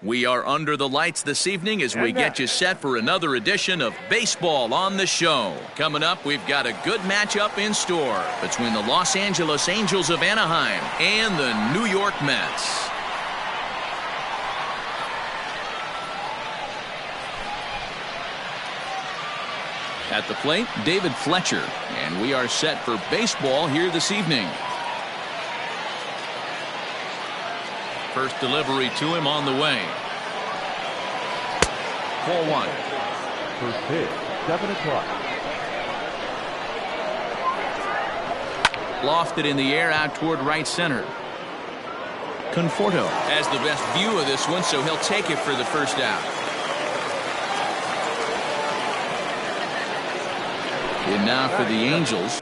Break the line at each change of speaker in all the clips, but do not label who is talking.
We are under the lights this evening as we get you set for another edition of Baseball on the Show. Coming up, we've got a good matchup in store between the Los Angeles Angels of Anaheim and the New York Mets. At the plate, David Fletcher, and we are set for baseball here this evening. First delivery to him on the way. 4-1.
First pitch, 7 o'clock.
Lofted in the air out toward right center. Conforto has the best view of this one, so he'll take it for the first out. And now for the Angels.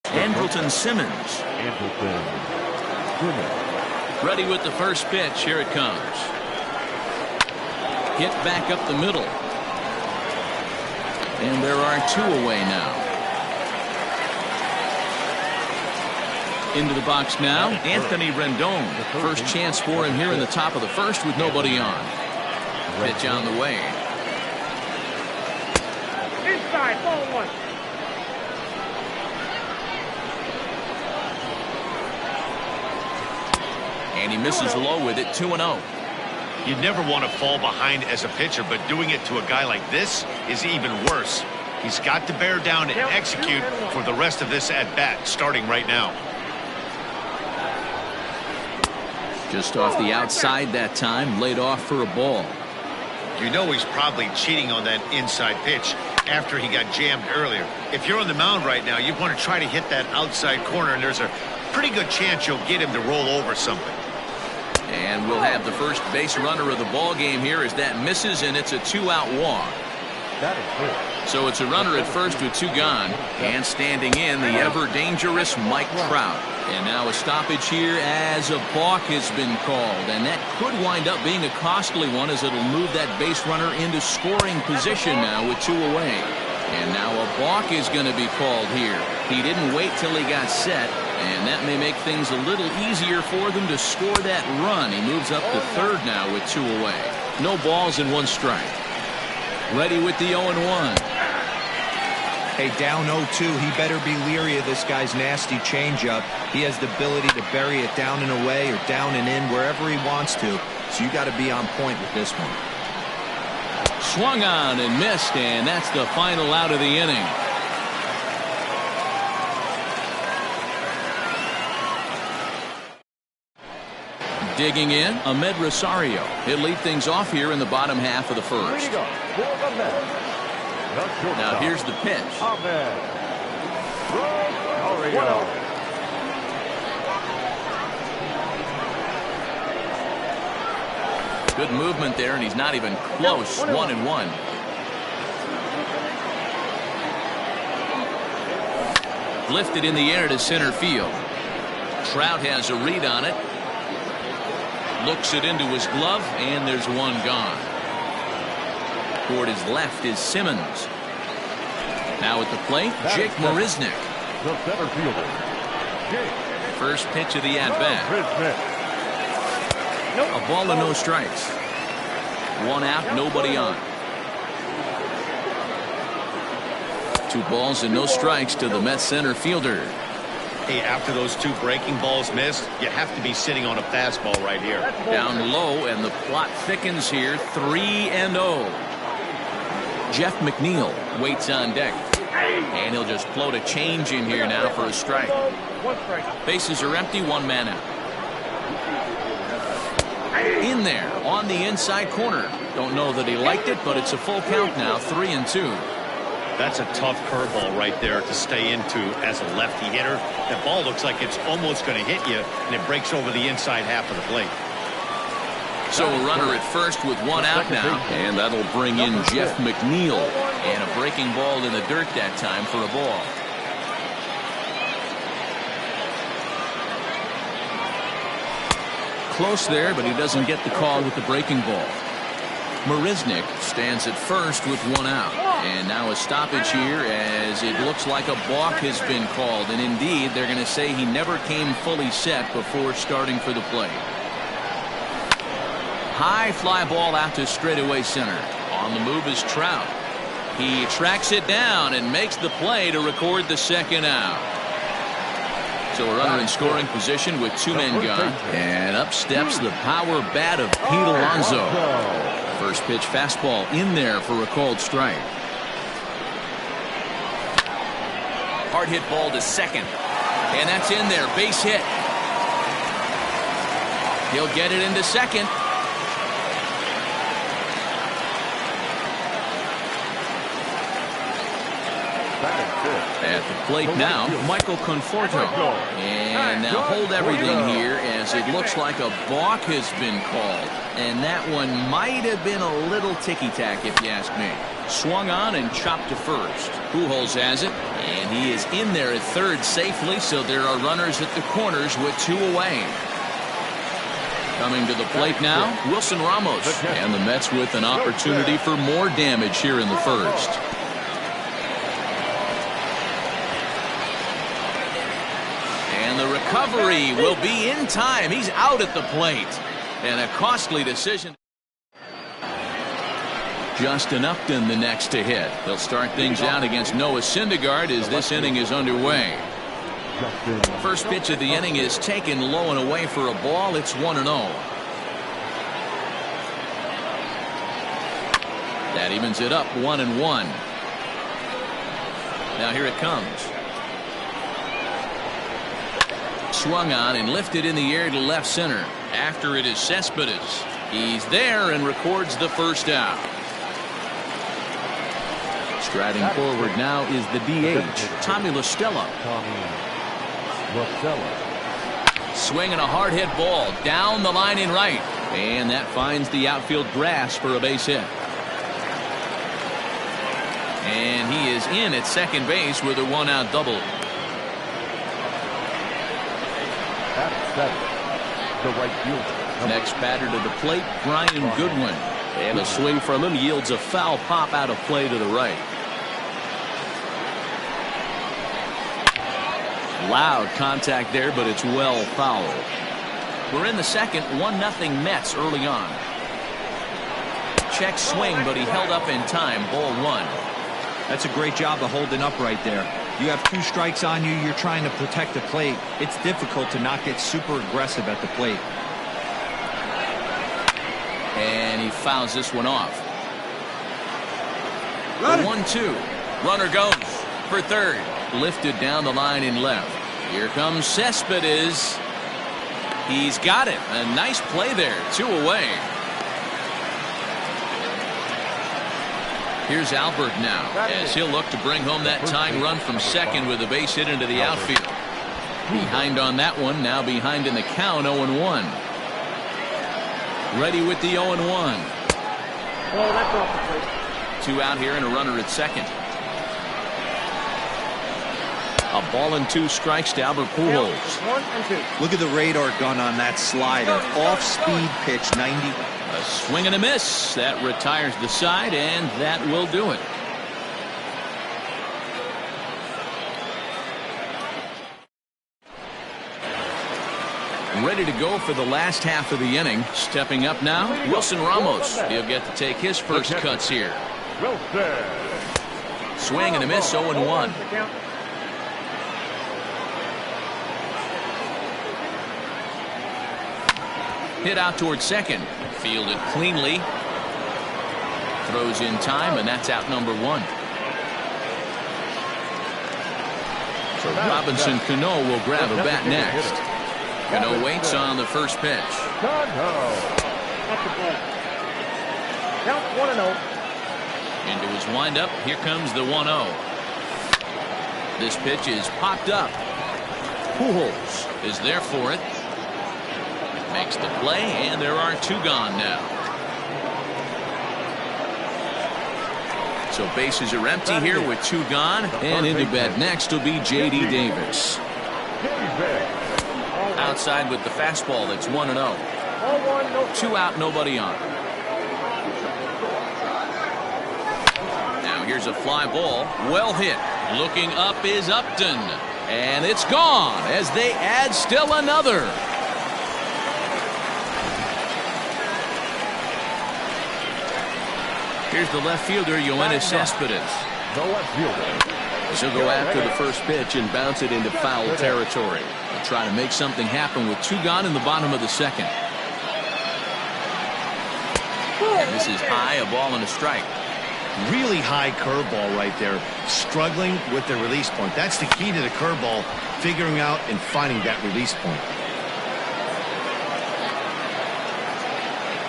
Anghel07's. Ready with the first pitch. Here it comes. Hit back up the middle. And there are two away now. Into the box now, Anthony Rendon. First chance for him here in the top of the first with nobody on. Pitch on the way.
Inside, ball one.
And he misses low with it, 2-0.
You'd never want to fall behind as a pitcher, but doing it to a guy like this is even worse. He's got to bear down and execute for the rest of this at-bat, starting right now.
Just off the outside that time, laid off for a ball.
You know he's probably cheating on that inside pitch after he got jammed earlier. If you're on the mound right now, you want to try to hit that outside corner, and there's a pretty good chance you'll get him to roll over something.
And we'll have the first base runner of the ball game here as that misses, and it's a two-out walk. So it's a runner at first with two gone, and standing in the ever-dangerous Mike Trout. And now a stoppage here as a balk has been called, and that could wind up being a costly one as it'll move that base runner into scoring position now with two away. And now a balk is going to be called here. He didn't wait till he got set, and that may make things a little easier for them to score that run. He moves up to third now with two away. No balls and one strike. Ready with the 0-1.
Hey, down 0-2, he better be leery of this guy's nasty changeup. He has the ability to bury it down and away or down and in wherever he wants to, so you got to be on point with this one.
Swung on and missed, and that's the final out of the inning. Digging in, Ahmed Rosario. He'll lead things off here in the bottom half of the first. Now here's the pitch. Good movement there, and he's not even close. 1-1. Lifted in the air to center field. Trout has a read on it. Looks it into his glove, and there's one gone. Toward his left is Simmons. Now at the plate, Jake Marisnick.
The center fielder,
First pitch of the at-bat. A ball and no strikes. One out, nobody on. 2 balls and no strikes to the Mets center fielder.
Hey, after those 2 breaking balls missed, you have to be sitting on a fastball right here.
Down low, and the plot thickens here. 3-0. Jeff McNeil waits on deck. And he'll just float a change in here now for a strike. Bases are empty, 1 man out. In there on the inside corner. Don't know that he liked it, but it's a full count now, 3-2.
That's a tough curveball right there to stay into as a lefty hitter. That ball looks like it's almost going to hit you, and it breaks over the inside half of the plate.
So a runner at first with 1 out now, and that'll bring in Jeff McNeil. And a breaking ball in the dirt that time for a ball. close there, but he doesn't get the call with the breaking ball. Marisnik stands at first with one out. And now a stoppage here as it looks like a balk has been called. And indeed, they're going to say he never came fully set before starting for the plate. High fly ball out to straightaway center. On the move is Trout. He tracks it down and makes the play to record the second out. So a runner in scoring position with two men gone. And up steps the power bat of Pete Alonso. First pitch fastball in there for a called strike. Hard hit ball to second. And that's in there. Base hit. He'll get it into second. At the plate now, Michael Conforto. And now hold everything here as it looks like a balk has been called. And that one might have been a little ticky-tack if you ask me. Swung on and chopped to first. Pujols has it. And he is in there at third safely, so there are runners at the corners with two away. Coming to the plate now, Wilson Ramos. And the Mets with an opportunity for more damage here in the first. And the recovery will be in time. He's out at the plate. And a costly decision. Justin Upton the next to hit. They'll start things out against Noah Syndergaard as this inning is underway. First pitch of the inning is taken low and away for a ball. It's 1-0. That evens it up 1-1. Now here it comes. Swung on and lifted in the air to left center. After it is Cespedes. He's there and records the first out. Striding forward now is the DH, Tommy La Stella. Swinging a hard hit ball down the line in right. And that finds the outfield grass for a base hit. And he is in at second base with a one-out double. Next batter to the plate, Brian Goodwin. And a swing from him yields a foul pop out of play to the right. Loud contact there, but it's well fouled. We're in the second, 1-0 Mets early on. Check swing, but he held up in time. Ball one.
That's a great job of holding up right there. You have two strikes on you. You're trying to protect the plate. It's difficult to not get super aggressive at the plate.
And he fouls this one off. The 1-2. Runner goes for third. Lifted down the line in left. Here comes Cespedes. He's got it. A nice play there. Two away. Here's Albert now as he'll look to bring home that tying run from second with a base hit into the outfield. Behind on that one. Now behind in the count. 0-1. Ready with the 0-1.
Oh, that's off the plate.
Two out here and a runner at second. A ball and two strikes to Albert Pujols.
1-2.
Look at the radar gun on that slider. Off-speed pitch, 90.
A swing and a miss. That retires the side, and that will do it. Ready to go for the last half of the inning. Stepping up now, Wilson Ramos. He'll get to take his first cuts here. Swing and a miss, 0-1. Hit out towards second. Fielded cleanly. Throws in time, and that's out number one. So Robinson Cano will grab a bat next. Cano waits on the first pitch.
That's the ball. Count 1-0.
Into his windup. Here comes the 1-0. This pitch is popped up. Pujols is there for it. Makes the play, and there are two gone now. So bases are empty here with two gone, and into bat next will be J.D. Davis. Outside with the fastball. That's 1-0.
1, no
2 out, nobody on. Now here's a fly ball. Well hit. Looking up is Upton. And it's gone as they add still another. Here's the left fielder, Anghel07's.
The left fielder.
She'll go after the first pitch and bounce it into foul territory. They'll try to make something happen with 2 gone in the bottom of the second. And this is high, a ball and a strike.
Really high curveball right there. Struggling with the release point. That's the key to the curveball, figuring out and finding that release point.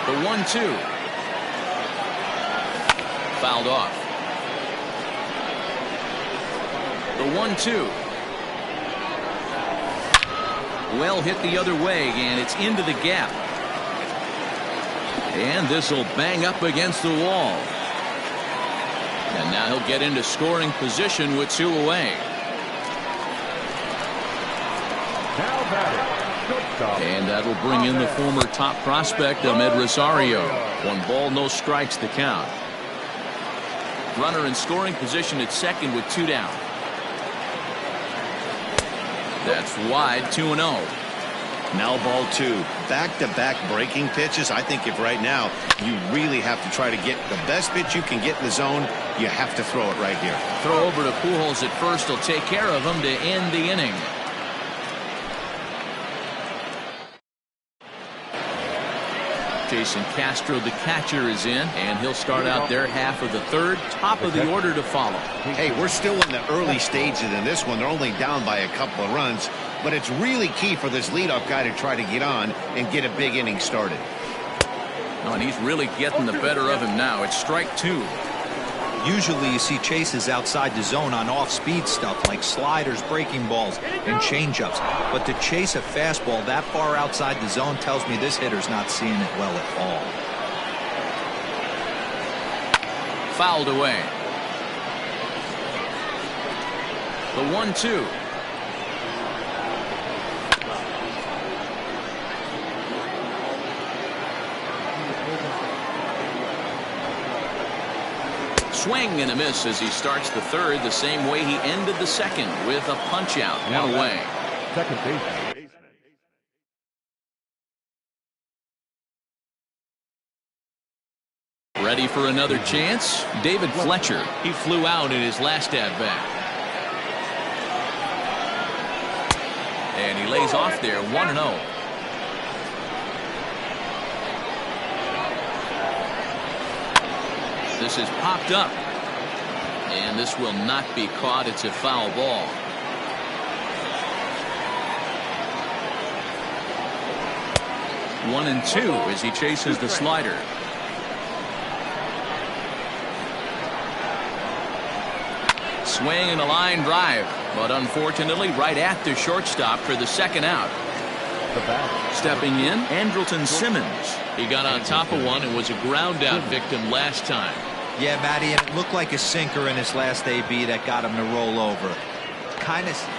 The 1-2. Fouled off. The 1-2. Well hit the other way, and it's into the gap. And this will bang up against the wall. And now he'll get into scoring position with 2 away.
Now batting, shortstop.
And that'll bring in the former top prospect, Ahmed Rosario. 1 ball, no strikes the count. Runner in scoring position at second with 2 down. That's wide, 2-0.
Now ball 2. Back-to-back breaking pitches. I think if right now you really have to try to get the best pitch you can get in the zone, you have to throw it right here.
Throw over to Pujols at first. He'll take care of him to end the inning. Jason Castro, the catcher, is in, and he'll start out their half of the third. Top of the order to follow.
Hey, we're still in the early stages in this one. They're only down by a couple of runs, but it's really key for this leadoff guy to try to get on and get a big inning started.
Oh, and he's really getting the better of him now. It's strike 2.
Usually you see chases outside the zone on off-speed stuff like sliders, breaking balls, and changeups. But to chase a fastball that far outside the zone tells me this hitter's not seeing it well at all.
Fouled away. The 1-2. Swing and a miss as he starts the third the same way he ended the second with a punch out. 1 away.
Second baseman.
Ready for another chance? David Fletcher. He flew out in his last at bat. And he lays off there, 1-0. This is popped up. And this will not be caught. It's a foul ball. One and 2 as he chases the slider. Swing and a line drive. But unfortunately right at the shortstop for the second out. Stepping in, Anghel07's. He got on top of one and was a ground out victim last time.
Yeah, Matty, and it looked like a sinker in his last AB that got him to roll over.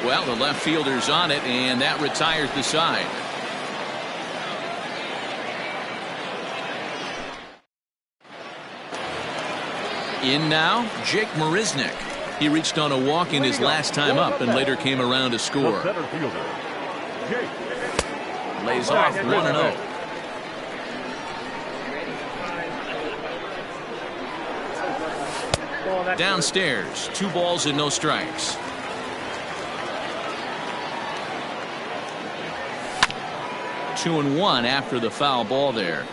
Well, the left fielder's on it, and that retires the side. In now, Jake Marisnick. He reached on a walk in his last time up and later came around to score.
Center fielder, Jake.
Lays off 1-0. Downstairs, 2 balls and no strikes. Two and 1 after the foul ball there.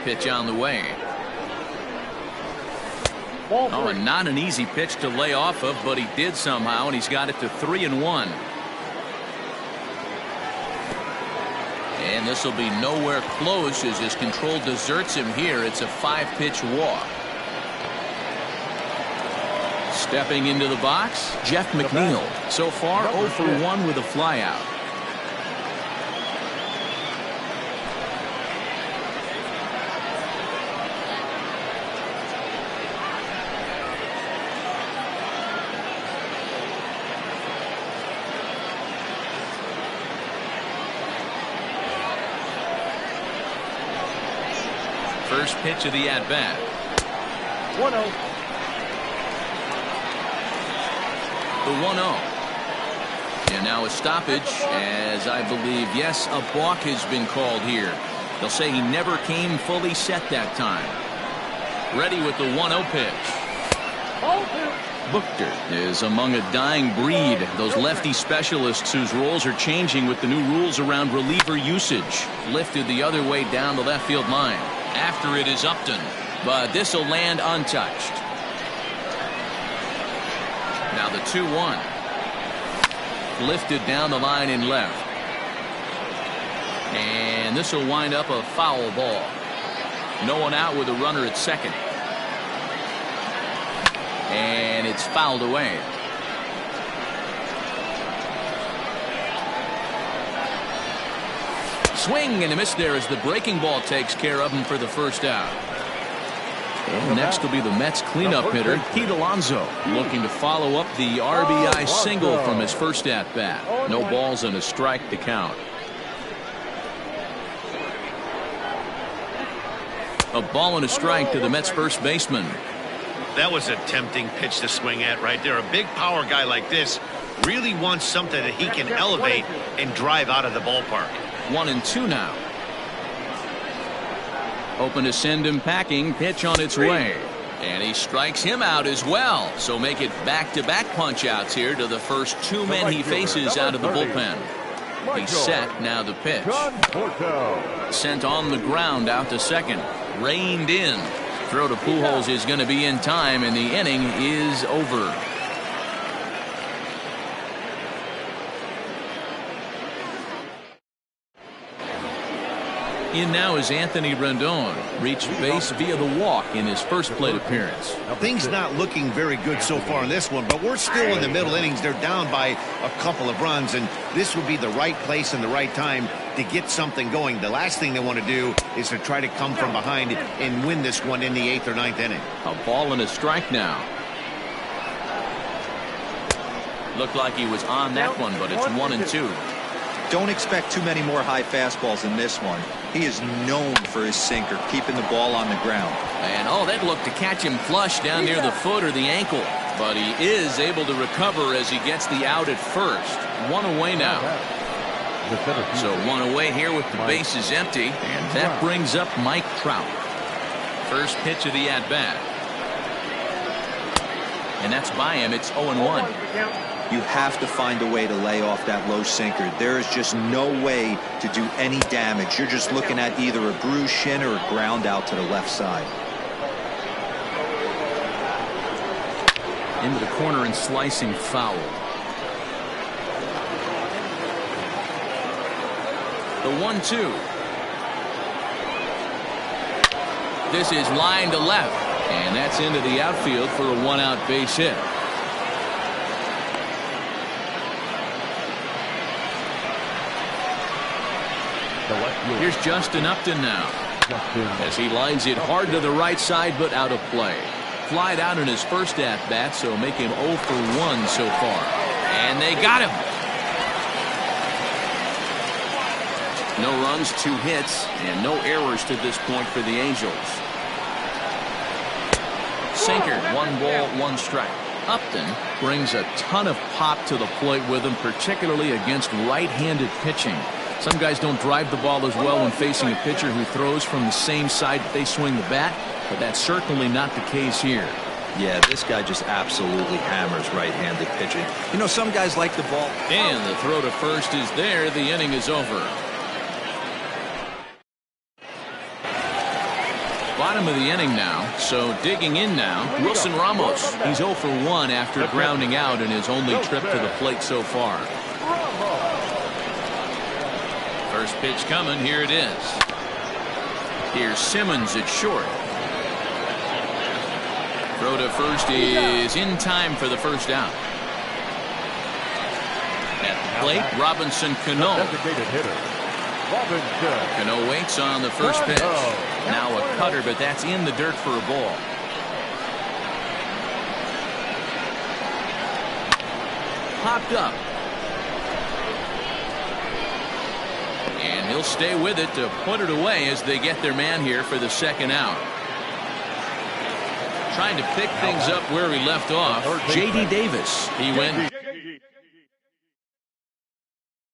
Pitch on the way. Oh, and not an easy pitch to lay off of, but he did somehow, and he's got it to 3-1. And this will be nowhere close as his control deserts him here. It's a 5-pitch walk. Stepping into the box, Jeff McNeil. So far 0 for 1 with a flyout. First pitch of the at-bat.
1-0.
The 1-0. And now a stoppage, as I believe, yes, a balk has been called here. They'll say he never came fully set that time. Ready with the 1-0 pitch. Buchter is among a dying breed, those lefty specialists whose roles are changing with the new rules around reliever usage. Lifted the other way down the left field line. After it is Upton, but this will land untouched. Now the 2-1. Lifted down the line in left. And this will wind up a foul ball. No one out with a runner at second. And it's fouled away. Swing and a miss there as the breaking ball takes care of him for the first out. And next will be the Mets cleanup hitter, Pete Alonso, looking to follow up the RBI single from his first at-bat. No balls and a strike to count. A ball and a strike to the Mets first baseman.
That was a tempting pitch to swing at right there. A big power guy like this really wants something that he can elevate and drive out of the ballpark.
1-2 now. Open to send him packing. Pitch on its way. And he strikes him out as well. So make it back-to-back punch-outs here to the first two men he faces out of the bullpen. He's set. Now the pitch. Sent on the ground out to second. Reined in. Throw to Pujols is going to be in time, and the inning is over. In now is Anthony Rendon. Reached base via the walk in his first plate appearance.
Things not looking very good so far in this one, but we're still in the middle innings. They're down by a couple of runs, and this would be the right place and the right time to get something going. The last thing they want to do is to try to come from behind and win this one in the 8th or 9th inning.
A ball and a strike now. Looked like he was on that one, but it's 1-2.
Don't expect too many more high fastballs in this one. He is known for his sinker, keeping the ball on the ground.
And that looked to catch him flush down near the foot or the ankle. But he is able to recover as he gets the out at first. One away now. So one away here with the bases empty. And that brings up Mike Trout. First pitch of the at-bat. And that's by him. It's 0-1.
You have to find a way to lay off that low sinker. There is just no way to do any damage. You're just looking at either a bruised shin or a ground out to the left side.
Into the corner and slicing foul. The 1-2. This is line to left. And that's into the outfield for a one-out base hit. Here's Justin Upton now. As he lines it hard to the right side, but out of play. Flied out in his first at-bat, so make him 0 for 1 so far. And they got him. No runs, 2 hits, and no errors to this point for the Angels. Sinker, 1 ball, 1 strike. Upton brings a ton of pop to the plate with him, particularly against right-handed pitching. Some guys don't drive the ball as well when facing a pitcher who throws from the same side that they swing the bat, but that's certainly not the case here.
Yeah, this guy just absolutely hammers right-handed pitching. You know, some guys like the ball.
And the throw to first is there. The inning is over. Bottom of the inning now, so digging in now, Wilson Ramos. He's 0 for 1 after grounding out in his only trip to the plate so far. First pitch coming. Here it is. Here's Simmons at short. Throw to first is in time for the first out. At the plate, Robinson Cano. Cano waits on the first pitch. Now a cutter, but that's in the dirt for a ball. Popped up. And And he'll stay with it to put it away as they get their man here for the second out. Trying to pick things up where he left off, J.D. Davis. He went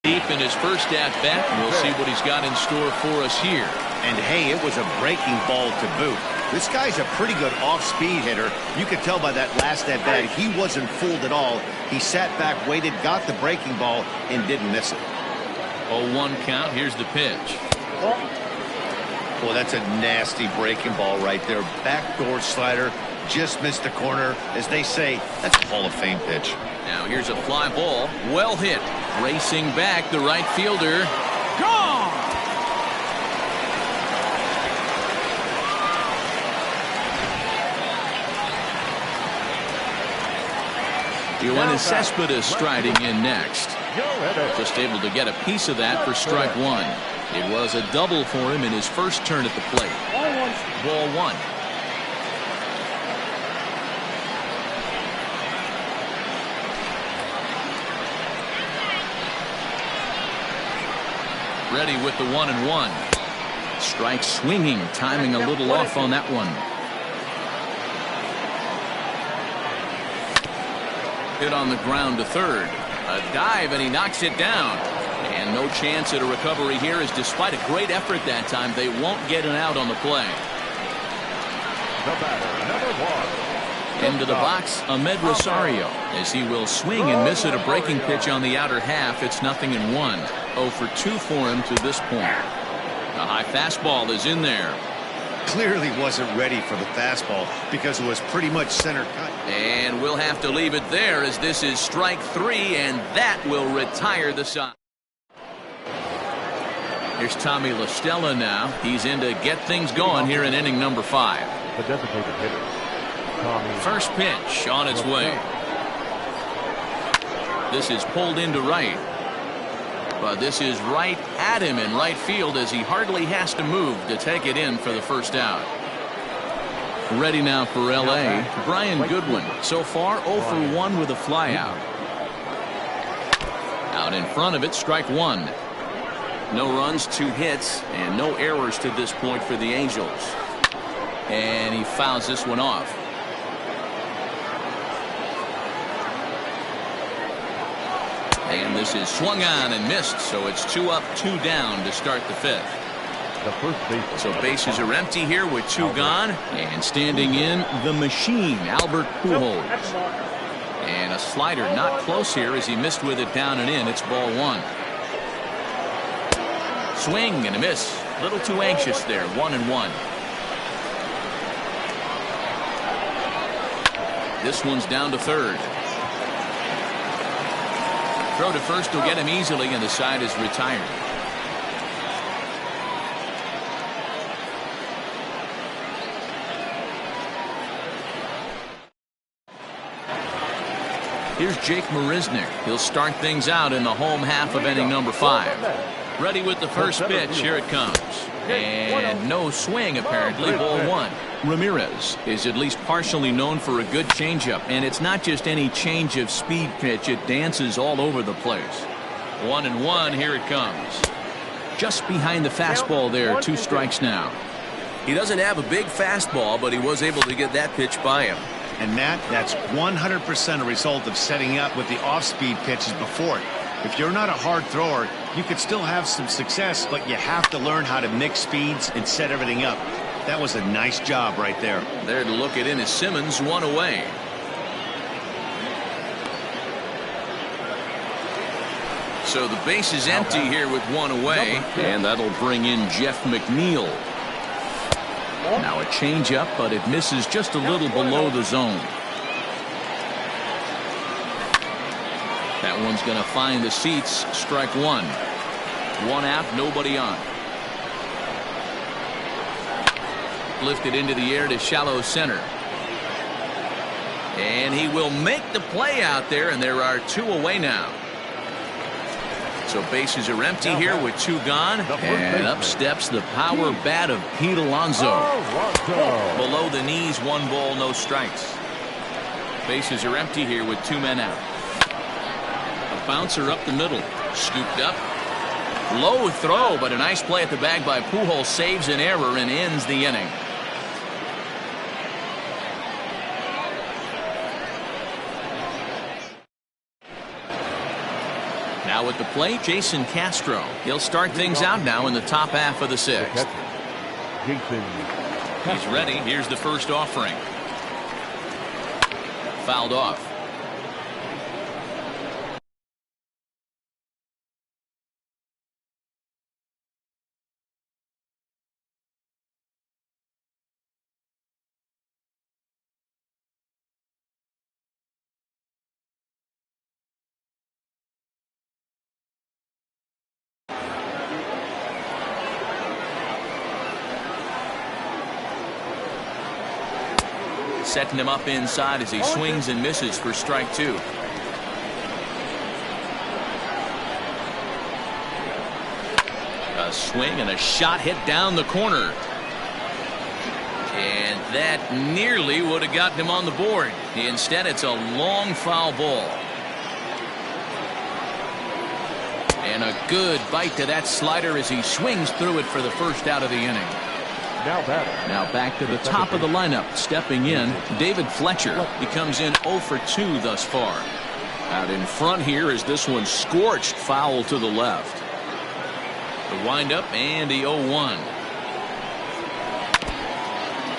deep in his first at-bat. We'll see what he's got in store for us here.
And hey, it was a breaking ball to boot. This guy's a pretty good off-speed hitter. You could tell by that last at-bat he wasn't fooled at all. He sat back, waited, got the breaking ball, and didn't miss it.
0-1 count. Here's the pitch.
Well, that's a nasty breaking ball right there. Backdoor slider. Just missed the corner. As they say, that's a Hall of Fame pitch.
Now here's a fly ball. Well hit. Racing back, the right fielder. Gone! Yoenis Cespedes striding in next. Just able to get a piece of that for strike one. It was a double for him in his first turn at the plate. Ball one. Ready with the 1-1. Strike swinging, timing a little off on that one. Hit on the ground to third. A dive and he knocks it down. And no chance at a recovery here, as despite a great effort that time, they won't get an out on the play.
The batter, number 1.
Into the box, Ahmed Rosario, as he will swing and miss at a breaking pitch on the outer half. It's 0-1. 0 for 2 for him to this point. A high fastball is in there.
Clearly wasn't ready for the fastball because it was pretty much center cut.
And we'll have to leave it there, as this is strike 3, and that will retire the side. Here's Tommy La Stella now. He's in to get things going here in inning number 5.
The designated hitter.
First pitch on its way. This is pulled into right. But this is right at him in right field, as he hardly has to move to take it in for the first out. Ready now for L.A., Brian Goodwin. So far 0 for 1 with a flyout. Out in front of it, strike one. No runs, 2 hits, and no errors to this point for the Angels. And he fouls this one off. And this is swung on and missed, so it's 2 up, 2 down to start the 5th. So bases are empty here with 2 gone, and standing in the machine, Albert Pujols. And a slider not close here as he missed with it down and in. It's ball 1. Swing and a miss. A little too anxious there. 1-1. This one's down to third. Throw to first will get him easily, and the side is retired. Here's Jake Marisnick. He'll start things out in the home half of inning number 5. Ready with the first pitch. Here it comes. And no swing, apparently. Ball 1. Ramirez is at least partially known for a good changeup, and it's not just any change of speed pitch. It dances all over the place. 1-1. Here it comes. Just behind the fastball there. 2 strikes now. He doesn't have a big fastball, but he was able to get that pitch by him.
And Matt, that's 100% a result of setting up with the off-speed pitches before it. If you're not a hard thrower, you could still have some success, but you have to learn how to mix speeds and set everything up. That was a nice job right there.
There to look it in is Simmons, 1 away. So the base is empty here with 1 away, and that'll bring in Jeff McNeil. Now a changeup, but it misses just a little below the zone. That one's going to find the seats. Strike 1. 1 out, nobody on. Lifted into the air to shallow center. And he will make the play out there, and there are 2 away now. So bases are empty here with 2 gone, and up steps the power bat of Pete Alonso. Below the knees, 1 ball, no strikes. Bases are empty here with 2 men out. A bouncer up the middle, scooped up, Low throw, but a nice play at the bag by Pujols, saves an error and ends the inning. Now at the plate, Jason Castro. He'll start things out now in the top half of the sixth. He's ready. Here's the first offering. Fouled off. Setting him up inside as he swings and misses for strike two. A swing and a shot hit down the corner. And that nearly would have gotten him on the board. Instead, it's a long foul ball. And a good bite to that slider as he swings through it for the first out of the inning. Now back to the top of the lineup. Stepping in, David Fletcher. He comes in 0 for 2 thus far. Out in front here is this one scorched foul to the left. The windup and the 0-1.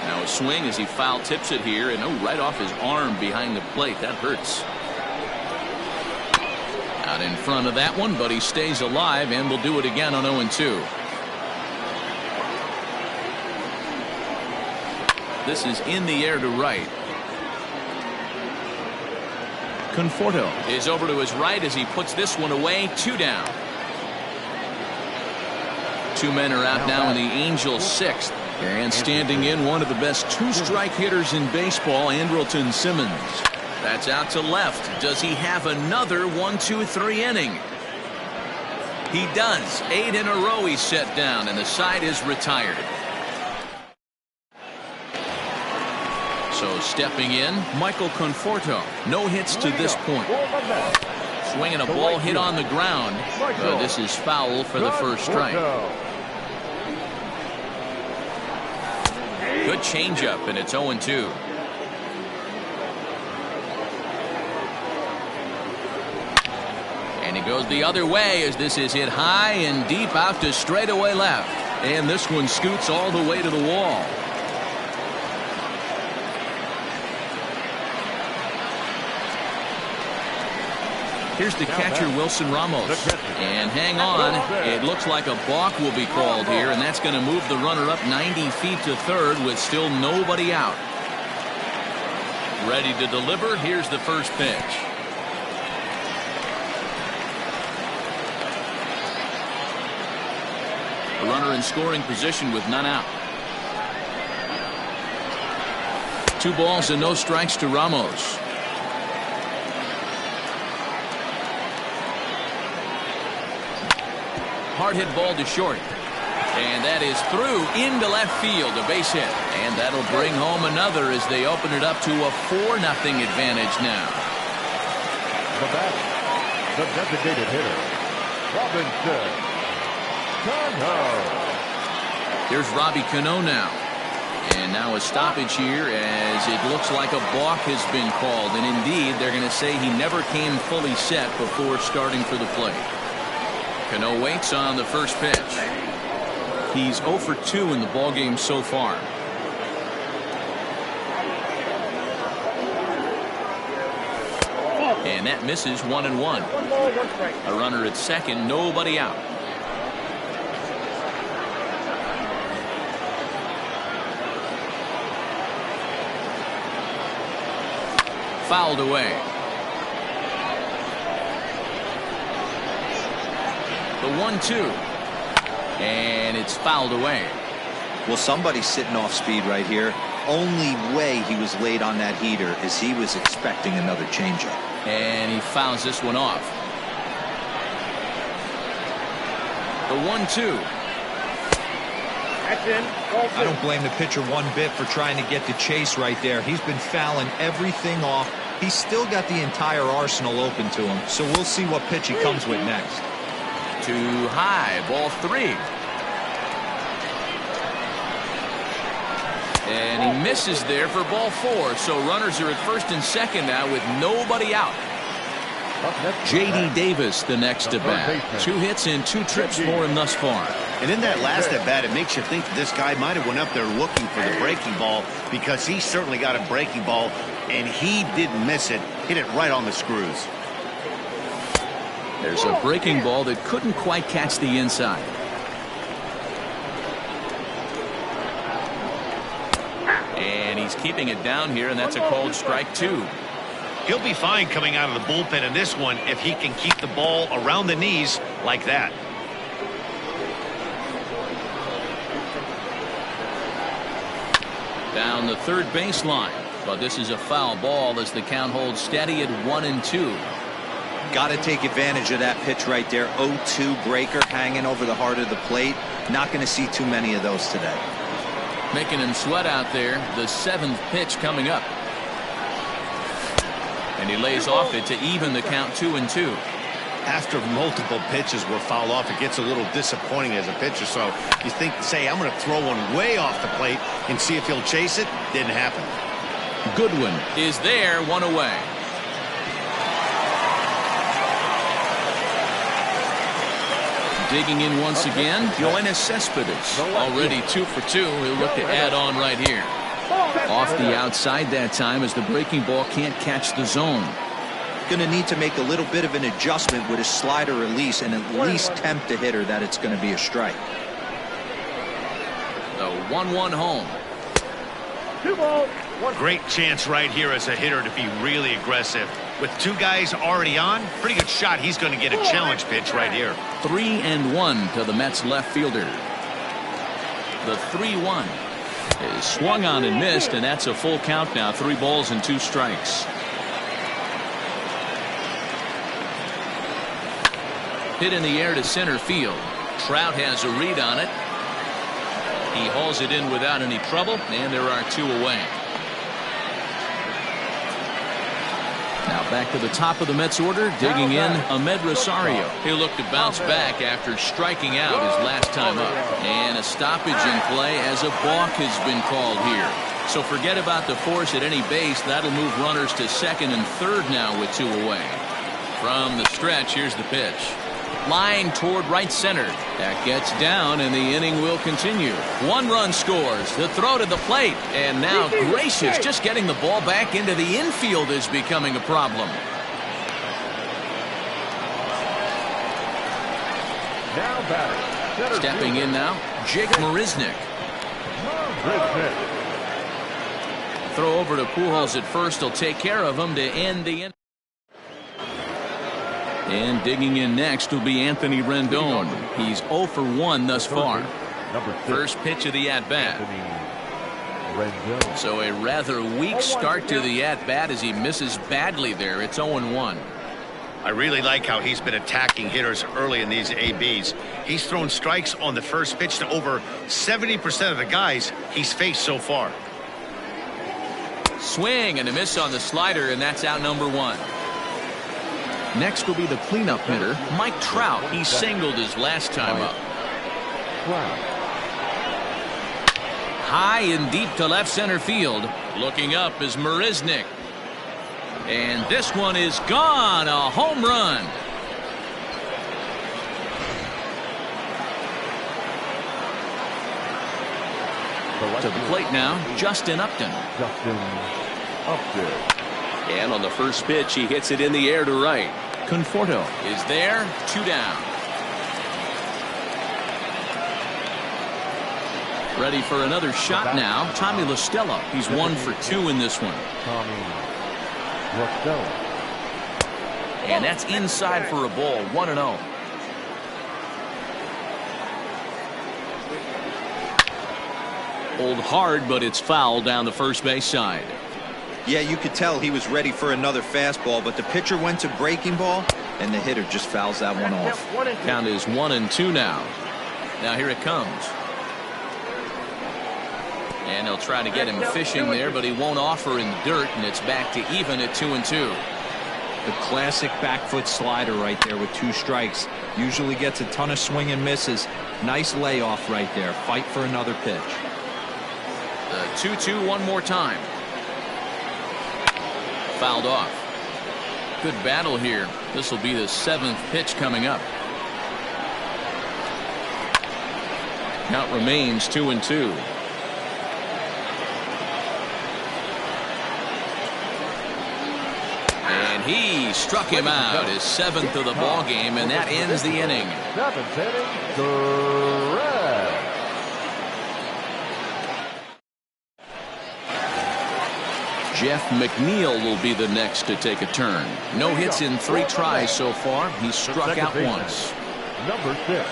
Now a swing as he foul tips it here, and right off his arm behind the plate. That hurts. Out in front of that one, but he stays alive and will do it again on 0-2. This is in the air to right. Conforto is over to his right as he puts this one away. 2 down. 2 men are out now in the Angels' 6th. And standing in, one of the best 2-strike hitters in baseball, Andrelton Simmons. That's out to left. Does he have another 1-2-3 inning? He does. 8 in a row he's set down, and the side is retired. So stepping in, Michael Conforto. No hits to this point. Swinging a ball hit on the ground. This is foul for the first strike. Good changeup, and it's 0-2. And he goes the other way as this is hit high and deep out to straightaway left. And this one scoots all the way to the wall. Here's the catcher, Wilson Ramos. And hang on. It looks like a balk will be called here, and that's going to move the runner up 90 feet to third with still nobody out. Ready to deliver. Here's the first pitch. A runner in scoring position with none out. 2 balls and no strikes to Ramos. Hard hit ball to short. And that is through into left field, a base hit. And that'll bring home another as they open it up to a 4-0 advantage now.
The batter, the designated hitter, Robinson Cano.
Here's Robbie Cano now. And now a stoppage here as it looks like a balk has been called. And indeed, they're going to say he never came fully set before starting for the plate. Cano waits on the first pitch. He's 0 for 2 in the ballgame so far. And that misses 1-1. A runner at second, nobody out. Fouled away. The 1-2. And it's fouled away.
Well, somebody's sitting off speed right here. Only way he was late on that heater is he was expecting another changeup.
And he fouls this one off. The 1-2.
I don't blame the pitcher one bit for trying to get the chase right there. He's been fouling everything off. He's still got the entire arsenal open to him. So we'll see what pitch he comes with next.
Too high, ball 3. And he misses there for ball 4. So runners are at first and second now with nobody out. J.D. Davis the next at bat. 2 hits and 2 trips for him thus far.
And in that last at bat, it makes you think that this guy might have went up there looking for the breaking ball, because he certainly got a breaking ball and he didn't miss it. Hit it right on the screws.
There's a breaking ball that couldn't quite catch the inside. And he's keeping it down here, and that's a called strike 2.
He'll be fine coming out of the bullpen in this one if he can keep the ball around the knees like that.
Down the third baseline, but this is a foul ball as the count holds steady at 1-2.
Got to take advantage of that pitch right there. 0-2 breaker hanging over the heart of the plate. Not going to see too many of those today.
Making him sweat out there. The 7th pitch coming up. And he lays off it to even the count 2-2.
After multiple pitches were fouled off, it gets a little disappointing as a pitcher. So you think, say, I'm going to throw one way off the plate and see if he'll chase it. Didn't happen.
Goodwin is there, 1 away. Digging in once again, Yoenis Cespedes. Already 2 for 2. He'll look to add on right here. Off the outside that time as the breaking ball can't catch the zone.
Going to need to make a little bit of an adjustment with his slider release and at least tempt the hitter that it's going to be a strike.
The 1-1 home.
2 balls.
Great chance right here as a hitter to be really aggressive. With 2 guys already on, pretty good shot. He's going to get a challenge pitch right here.
3-1 to the Mets left fielder. The 3-1 is swung on and missed, and that's a full count now. 3 balls and 2 strikes. Hit in the air to center field. Trout has a read on it. He hauls it in without any trouble, and there are 2 away. Now back to the top of the Mets order, digging in Ahmed Rosario. He'll look to bounce back after striking out his last time up. And a stoppage in play as a balk has been called here. So forget about the force at any base. That'll move runners to second and third now with 2 away. From the stretch, here's the pitch. Line toward right center. That gets down, and the inning will continue. 1 run scores. The throw to the plate. And now, gracious, just getting the ball back into the infield is becoming a problem.
Now batting.
Stepping in now, Jake Marisnick. Throw over to Pujols at first. He'll take care of him to end the inning. And digging in next will be Anthony Rendon. He's 0 for 1 thus far. First pitch of the at-bat. So a rather weak start to the at-bat as he misses badly there. It's 0-1.
I really like how he's been attacking hitters early in these ABs. He's thrown strikes on the first pitch to over 70% of the guys he's faced so far.
Swing and a miss on the slider, and that's out number 1. Next will be the cleanup hitter, Mike Trout. He singled his last time up. High and deep to left center field. Looking up is Marisnick. And this one is gone. A home run. To the plate now, Justin Upton. And on the first pitch, he hits it in the air to right. Conforto is there, 2 down. Ready for another shot now, Tommy La Stella. He's 1 for 2 in this one. And that's inside for a ball, 1-0. Pulled hard, but it's foul down the first base side.
Yeah, you could tell he was ready for another fastball, but the pitcher went to breaking ball, and the hitter just fouls that one off.
Count is 1-2 now. Now here it comes. And they'll try to get him fishing there, but he won't offer in the dirt, and it's back to even at 2-2.
The classic back foot slider right there with 2 strikes. Usually gets a ton of swing and misses. Nice layoff right there. Fight for another pitch.
The 2-2 one more time. Fouled off. Good battle here. This will be the 7th pitch coming up. Count remains 2-2. And he struck him out, his 7th of the ball game, and that ends the inning.
7th inning, the Reds.
Jeff McNeil will be the next to take a turn. No hits in 3 tries so far. He's struck out once.
Number 6.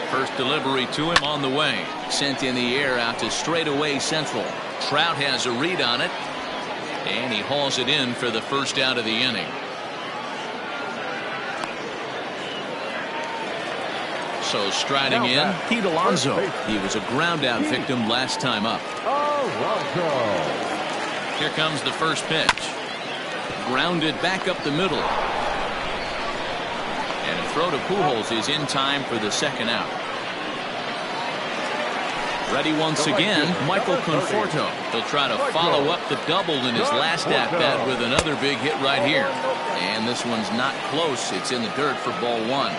First delivery to him on the way. Sent in the air out to straightaway central. Trout has a read on it. And he hauls it in for the first out of the inning. So striding in, Pete Alonso. He was a ground out victim last time up.
Alonso.
Here comes the first pitch. Grounded back up the middle. And a throw to Pujols is in time for the second out. Ready once again, Michael Conforto. He'll try to follow up the double in his last at-bat with another big hit right here. And this one's not close. It's in the dirt for ball 1.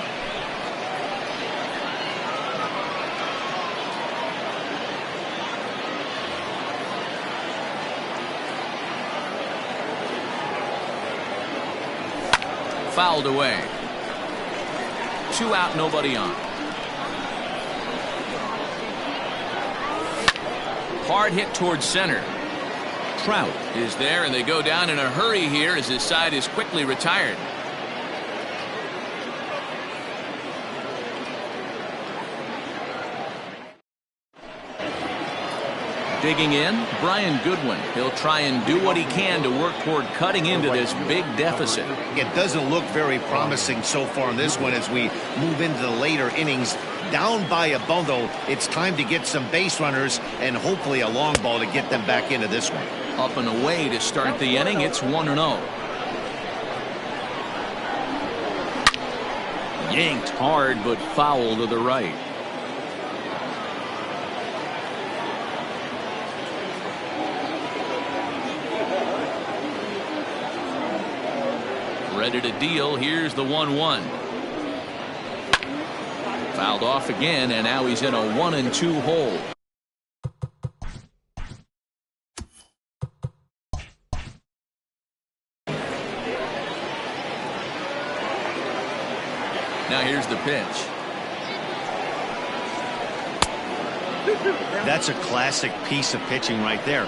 Fouled away. 2 out, nobody on. Hard hit towards center. Trout is there, and they go down in a hurry here as his side is quickly retired. Digging in, Brian Goodwin. He'll try and do what he can to work toward cutting into this big deficit.
It doesn't look very promising so far in this one as we move into the later innings. Down by a bundle, it's time to get some base runners and hopefully a long ball to get them back into this one.
Up and away to start the inning. It's 1-0. Yanked hard, but foul to the right. Ready to deal. Here's the 1-1. Fouled off again, and now he's in a 1-2 hole. Now here's the pitch.
That's a classic piece of pitching right there.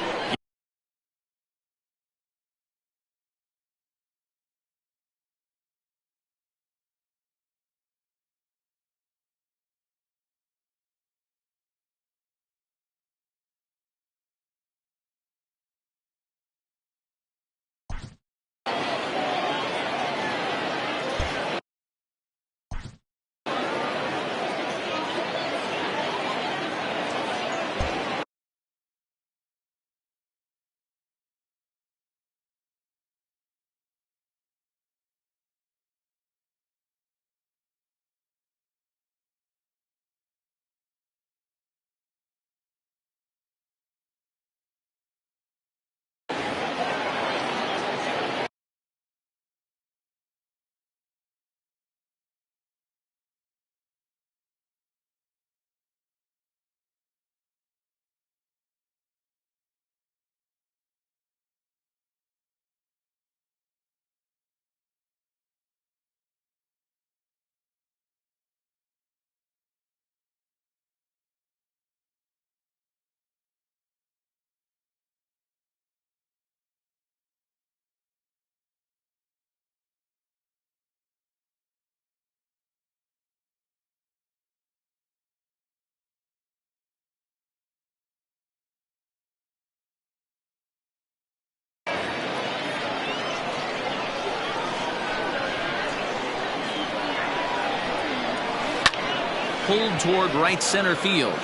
Pulled toward right center field.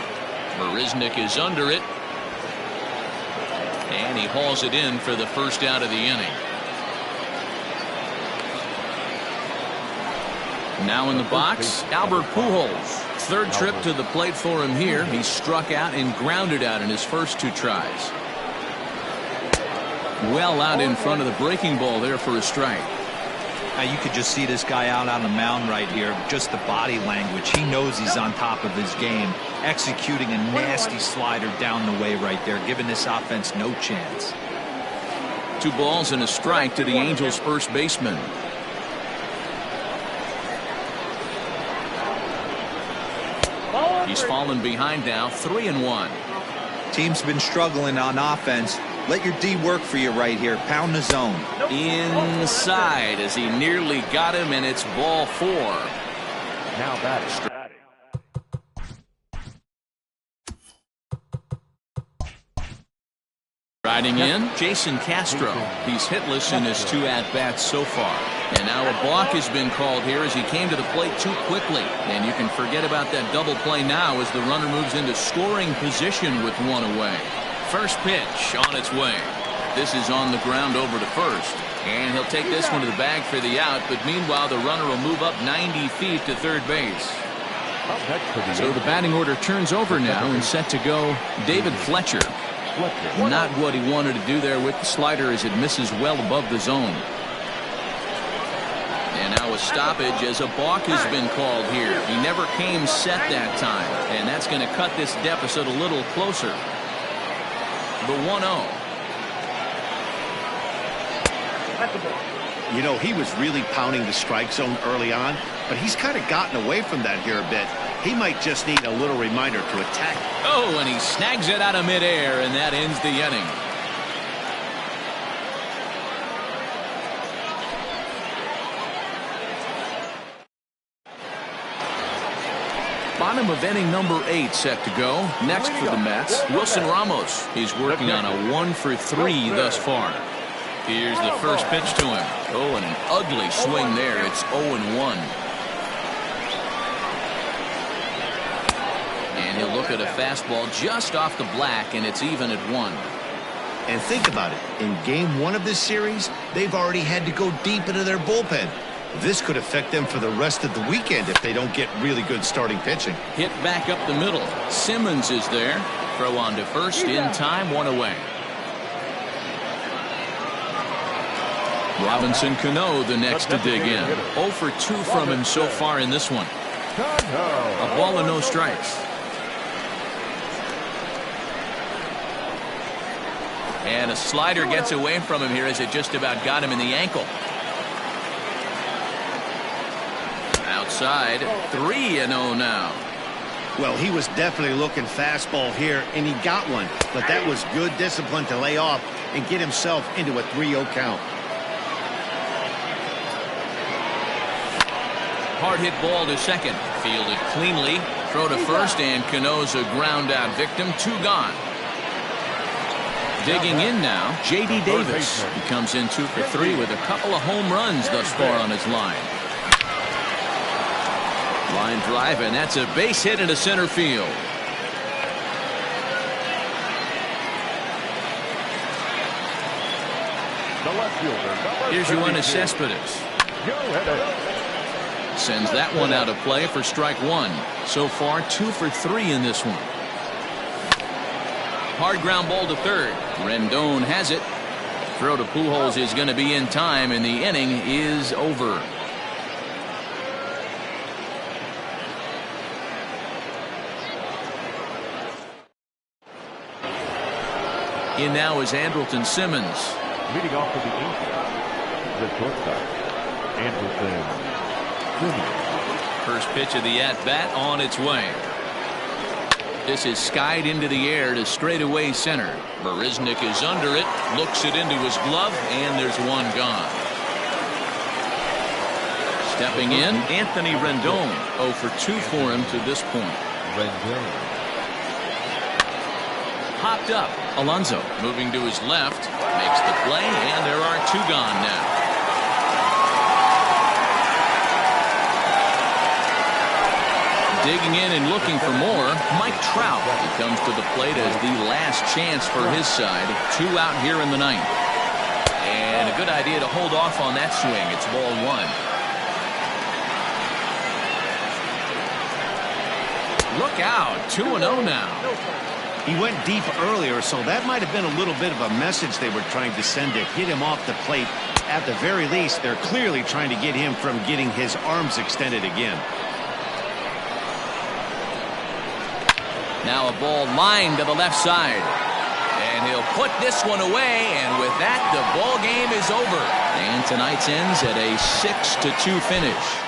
Marisnick is under it. And he hauls it in for the first out of the inning. Now in the box, Albert Pujols. Third trip to the plate for him here. He struck out and grounded out in his first 2 tries. Well out in front of the breaking ball there for a strike.
Now you could just see this guy out on the mound right here. Just the body language. He knows he's on top of his game. Executing a nasty slider down the way right there, giving this offense no chance.
2 balls and a strike to the Angels' first baseman. He's fallen behind now, 3-1.
Team's been struggling on offense. Let your D work for you right here. Pound the zone.
Inside as he nearly got him, and it's ball 4.
Now batting.
Riding in, Jason Castro. He's hitless in his 2 at-bats so far. And now a balk has been called here as he came to the plate too quickly. And you can forget about that double play now as the runner moves into scoring position with 1 away. First pitch on its way. This is on the ground over to first. And he'll take this one to the bag for the out. But meanwhile, the runner will move up 90 feet to third base. So the batting order turns over now and set to go David Fletcher. Not what he wanted to do there with the slider as it misses well above the zone. And now a stoppage as a balk has been called here. He never came set that time. And that's going to cut this deficit a little closer. The 1-0.
You know, he was really pounding the strike zone early on, but he's kind of gotten away from that here a bit. He might just need a little reminder to attack.
Oh, and he snags it out of midair, and that ends the inning. Bottom of inning number 8 set to go. Next for the Mets, Wilson Ramos. He's working on a 1-for-3 thus far. Here's the first pitch to him. Oh, and an ugly swing there. It's 0-1. And he'll look at a fastball just off the black, and it's even at 1.
And think about it. In game 1 of this series, they've already had to go deep into their bullpen. This could affect them for the rest of the weekend if they don't get really good starting pitching.
Hit back up the middle. Simmons is there. Throw on to first in time, 1 away. Robinson Cano the next to dig in. 0 for 2 from him so far in this one. A ball and no strikes. And a slider gets away from him here as it just about got him in the ankle. Outside, 3-0 now.
Well, he was definitely looking fastball here, and he got one. But that was good discipline to lay off and get himself into a 3-0 count.
Hard hit ball to second. Fielded cleanly. Throw to first, and Cano's a ground out victim. 2 gone. Digging in now, J.D. Davis. He comes in 2 for 3 with a couple of home runs thus far on his line. Line drive, and that's a base hit into center field. Here's Yoenis Cespedes. Sends that one out of play for strike 1. So far, 2 for 3 in this one. Hard ground ball to third. Rendon has it. Throw to Pujols is going to be in time, and the inning is over. In now is Anghel07's.
Leading off for the Angels, the shortstop, Anghel07's.
First pitch of the at-bat on its way. This is skied into the air to straightaway center. Barisnik is under it, looks it into his glove, and there's 1 gone. Stepping in, Anthony Rendon. 0 for 2 for him to this point. Popped up. Alonso moving to his left, makes the play, and there are 2 gone now. Digging in and looking for more, Mike Trout. He comes to the plate as the last chance for his side. 2 out here in the ninth. And a good idea to hold off on that swing. It's ball 1. Look out, 2-0 now.
He went deep earlier, so that might have been a little bit of a message they were trying to send to hit him off the plate. At the very least, they're clearly trying to get him from getting his arms extended again.
Now a ball lined to the left side. And he'll put this one away, and with that, the ball game is over. And tonight's ends at a 6-2 finish.